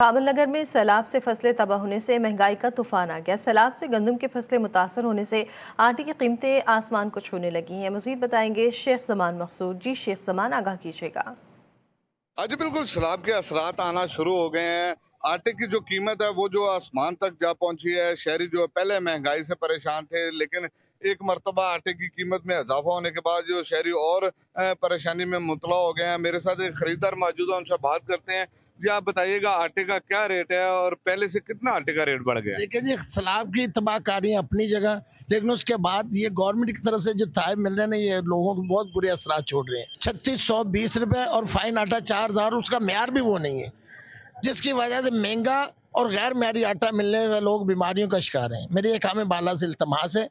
काबुल नगर में सैलाब से फसलें तबाह होने से महंगाई का तूफान आ गया। सैलाब से गंदम की फसलें मुतासर होने से आटे की कीमतें आसमान को छूने लगी हैं। मजीद बताएंगे शेख जमान मकसूद। जी शेख जमान, आगाह कीजिएगा। आज बिल्कुल सैलाब के असरात आना शुरू हो गए हैं। आटे की जो कीमत है वो जो आसमान तक जा पहुंची है। शहरी जो पहले महंगाई से परेशान थे, लेकिन एक मरतबा आटे की कीमत में इजाफा होने के बाद जो शहरी और परेशानी में मुबतला हो गए हैं। मेरे साथ एक खरीदार मौजूद है, उनसे बात करते हैं। जी आप बताइएगा, आटे का क्या रेट है और पहले से कितना आटे का रेट बढ़ गया है? देखिए जी, सैलाब की तबाहकारी है अपनी जगह, लेकिन उसके बाद ये गवर्नमेंट की तरफ से जो तय मिल रहे हैं, ये लोगों को बहुत बुरे असरात छोड़ रहे हैं। 3620 रुपए और फाइन आटा 4000, उसका म्यार भी वो नहीं है, जिसकी वजह से महंगा और गैर म्यारी आटा मिलने में लोग बीमारियों का शिकार हैं। मेरी एक हमें बाला से इल्तमास है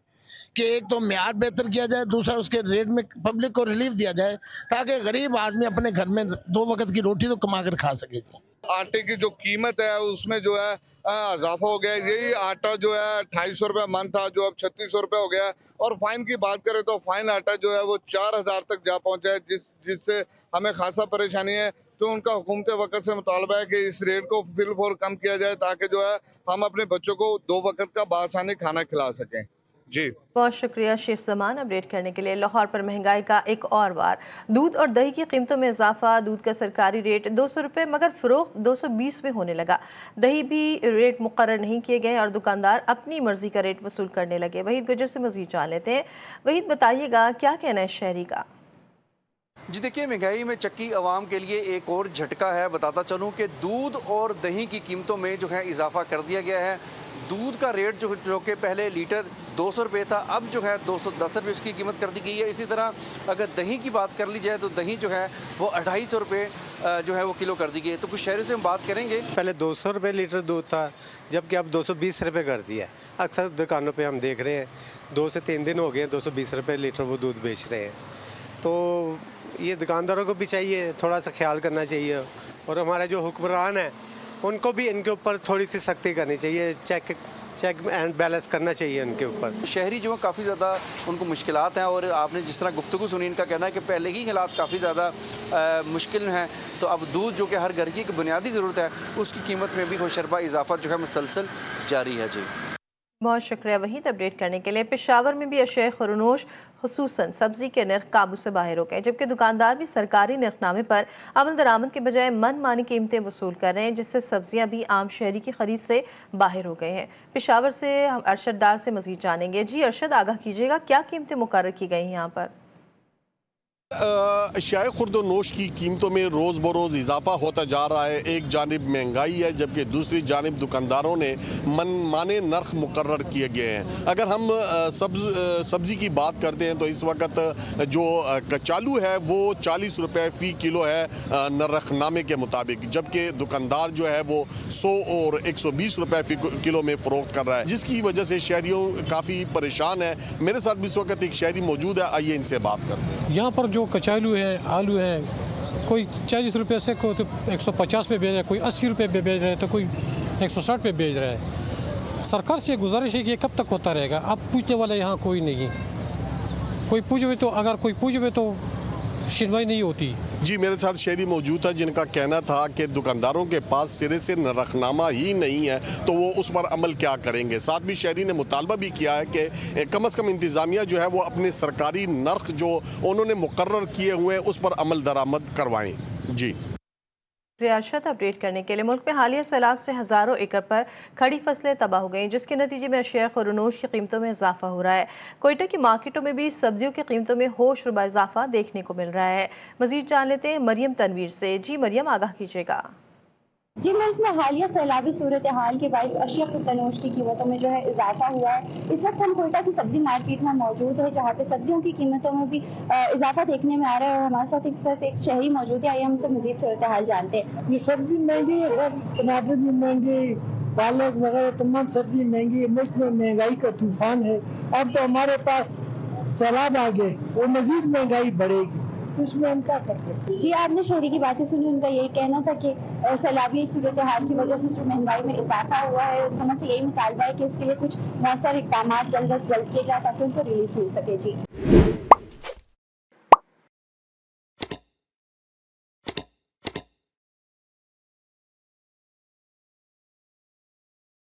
कि एक तो म्यार बेहतर किया जाए, दूसरा उसके रेट में पब्लिक को रिलीफ दिया जाए, ताकि गरीब आदमी अपने घर में 2 वक्त की रोटी तो कमा कर खा सके। आटे की जो कीमत है उसमें जो है इजाफा हो गया है। यही आटा जो है 250 रुपए मन था, जो अब 3600 रुपए हो गया है। और फाइन की बात करें तो फाइन आटा जो है वो 4000 तक जा पहुंचा है, जिससे हमें खासा परेशानी है। तो उनका हुकूमत वक्त से मुतालबा है कि इस रेट को फिलफौर कम किया जाए, ताकि जो है हम अपने बच्चों को 2 वक्त का बासानी खाना खिला सकें। जी बहुत शुक्रिया शेख जमान अपडेट करने के लिए। लाहौर पर महंगाई का एक और वार। दूध और दही की कीमतों में इजाफा। दूध का सरकारी रेट 200 रुपये, मगर फरोख्त 220 में होने लगा। दही भी रेट मुकर्रर नहीं किए गए और दुकानदार अपनी मर्जी का रेट वसूल करने लगे। वहीद गुजर से मजीद जान लेते हैं। वहीद बताइएगा, क्या कहना है शहरी का? जी देखिए, महंगाई में चक्की आवाम के लिए एक और झटका है। बताता चलूँ कि दूध और दही की कीमतों में जो है इजाफा कर दिया गया है। दूध का रेट जो कि पहले लीटर 200 रुपये था, अब जो है 210 रुपये उसकी कीमत कर दी गई है। इसी तरह अगर दही की बात कर ली जाए तो दही जो है वो 250 रुपये जो है वो किलो कर दी गई है। तो कुछ शहरों से हम बात करेंगे। पहले 200 रुपये लीटर दूध था, जबकि अब 220 रुपये कर दिया है। अक्सर दुकानों पे हम देख रहे हैं 2 से 3 दिन हो गए हैं 220 रुपये लीटर वो दूध बेच रहे हैं। तो ये दुकानदारों को भी चाहिए थोड़ा सा ख्याल करना चाहिए, और हमारे जो हुक्मरान हैं उनको भी इनके ऊपर थोड़ी सी सख्ती करनी चाहिए। चेक एंड बैलेंस करना चाहिए इनके ऊपर। शहरी जो है काफ़ी ज़्यादा उनको मुश्किलात हैं, और आपने जिस तरह गुफ्तगू सुनी, इनका कहना है कि पहले ही हालात काफ़ी ज़्यादा मुश्किल हैं। तो अब दूध जो कि हर घर की एक बुनियादी ज़रूरत है, उसकी कीमत में भी होशरबा इजाफा जो है मुसलसल जारी है। जी बहुत शुक्रिया वहीद अपडेट करने के लिए। पेशावर में भी अशय खुरनोश खुसूसन सब्जी के नर्ख काबू से बाहर हो गए, जबकि दुकानदार भी सरकारी नरखनामे पर अमल दरामद के बजाय मनमानी कीमतें वसूल कर रहे हैं, जिससे सब्जियां भी आम शहरी की खरीद से बाहर हो गए हैं। पेशावर से हम अरशद डार से मजीद जानेंगे। जी अरशद, आगाह कीजिएगा, क्या कीमतें मुकर्रर की गई यहाँ पर? अशियाए खुर्दोनोश की कीमतों में रोज़ बरोज़ इजाफा होता जा रहा है। एक जानिब महंगाई है, जबकि दूसरी जानिब दुकानदारों ने मनमाने नर्ख मुकर्रर किए गए हैं। अगर हम सब्ज़ी की बात करते हैं तो इस वक्त जो कचालू है वो 40 रुपये फ़ी किलो है नरखनामे के मुताबिक, जबकि दुकानदार जो है वो 100 और 120 रुपये फ़ी किलो में फ़रोख्त कर रहा है, जिसकी वजह से शहरियों काफ़ी परेशान है। मेरे साथ भी इस वक्त एक शहरी मौजूद है, आइए इनसे बात करते हैं। यहाँ पर जो कचालू है, आलू है, कोई 40 रुपये से, कोई तो 150 पे बेच रहा है, कोई 80 रुपये पे बेच रहा है, तो कोई 160 पे बेच रहा है। सरकार से गुजारिश है कि ये कब तक होता रहेगा? अब पूछने वाला यहाँ कोई नहीं। कोई पूछे तो, अगर कोई पूछे तो सुनवाई नहीं होती। जी मेरे साथ शहरी मौजूद था, जिनका कहना था कि दुकानदारों के पास सिरे से नरखनामा ही नहीं है, तो वो उस पर अमल क्या करेंगे। साथ भी शहरी ने मुतालबा भी किया है कि कम से कम इंतज़ामिया जो है वो अपने सरकारी नर्ख जो उन्होंने मुकर्रर किए हुए हैं उस पर अमल दरामद करवाएं। जी रियासत अपडेट करने के लिए। मुल्क में हालिया सैलाब से हज़ारों एकड़ पर खड़ी फसलें तबाह हो गई, जिसके नतीजे में अशिया खुरनोश की कीमतों में इजाफा हो रहा है। कोयटा की मार्केटों में भी सब्जियों की कीमतों में होशरुबा इजाफा देखने को मिल रहा है। मजीद जान लेते हैं मरियम तनवीर से। जी मरियम, आगाह कीजिएगा। जी, मुल्क में हालिया सैलाबी सूरत हाल के बायस अशिया खुर्दनोश की कीमतों में जो है इजाफा हुआ है। इस वक्त हम कोयटा की सब्जी मार्केट में मौजूद है, जहाँ पे सब्जियों की कीमतों में भी इजाफा देखने में आ रहा है। और हमारे साथ एक शहरी मौजूद है, आइए हमसे मजीद सूरत हाल जानते हैं। ये सब्जी महंगी है, टमाटर भी महंगी, पालक वगैरह तमाम सब्जी महंगी है। मुल्क में महंगाई का तूफान है। अब तो हमारे पास सैलाब आ गए, वो मजीद महंगाई बढ़ेगी, उसमें हम क्या कर सकते हैं। जी, आपने शहरी की बातें सुनी, उनका यही कहना था कि सैलाबी सूरत हाल की वजह से जो महंगाई में इजाफा हुआ है, हमसे यही मुतालबा है कि इसके लिए कुछ मौसर इक़दाम जल्द अज जल्द किए जाए ताकि उनको रिलीफ मिल सके। जी